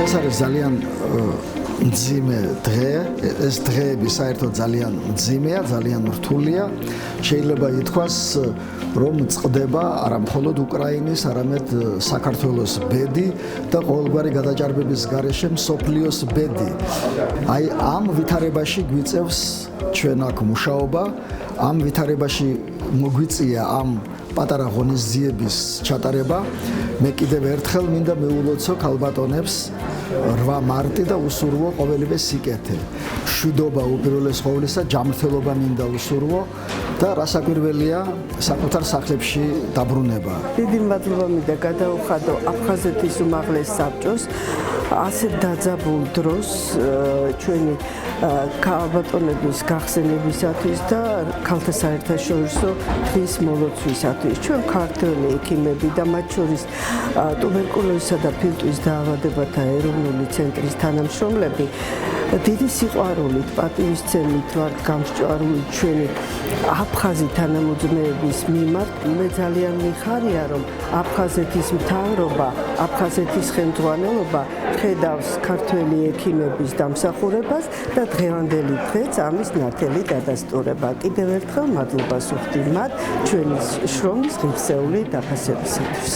ეს არის ძალიან მძიმე დღე, ეს დღეები საერთოდ ძალიან მძიმეა, ძალიან რთულია. შეიძლება ითქვას, რომ წყდება არა მხოლოდ უკრაინის, არამედ საქართველოს ბედი და ყოველგვარი გადაჭარბების გარეშე მსოფლიოს ბედი. აი ამ ვითარებაში გვიწევს ჩვენ აქ მუშაობა, ამ ვითარებაში მოგვიწია ამ პატარა ღონისძიების ჩატარება. მე კიდევ ერთხელ მინდა მეულოცო ქალბატონებს 8 მარტი და უსურვო ყოველივე სიკეთე. მშვიდობა უპირველეს ყოვლისა, ჯანმრთელობა მინდა უსურვო და რასაკვირველია საკუთარ სახლებში დაბრუნება. დიდი მადლობა მინდა გადაუხადო აფხაზეთის უმაღლეს საბჭოს ასე დაძაბულ დროს ჩვენი ქალბატონების გახსენებისათვის და ქალთა საერთაშორისო დღის მოლოცვისათვის. ჩვენ ქართველი ექიმები და მათ შორის ტუბერკულოზისა და ფილტვის დაავადებათა ეროვნული ცენტრის თანამშრომლები დიდი სიყვარულით, პატივისცემით ვართ გამსჭვალული ჩვენი აფხაზი თანამოძმეების მიმართ. მე ძალიან მიხარია, რომ აფხაზეთის მთავრობა, აფხაზეთის ხელმძღვანელობა ხედავს ქართველი ექიმების დამსახურებას და დღევანდელი დღეც ამის ნათელი დადასტურება. კიდევ ერთხელ მადლობას ვუხდი მათ ჩვენი შრომის ღირსეული დაფასებისათვის.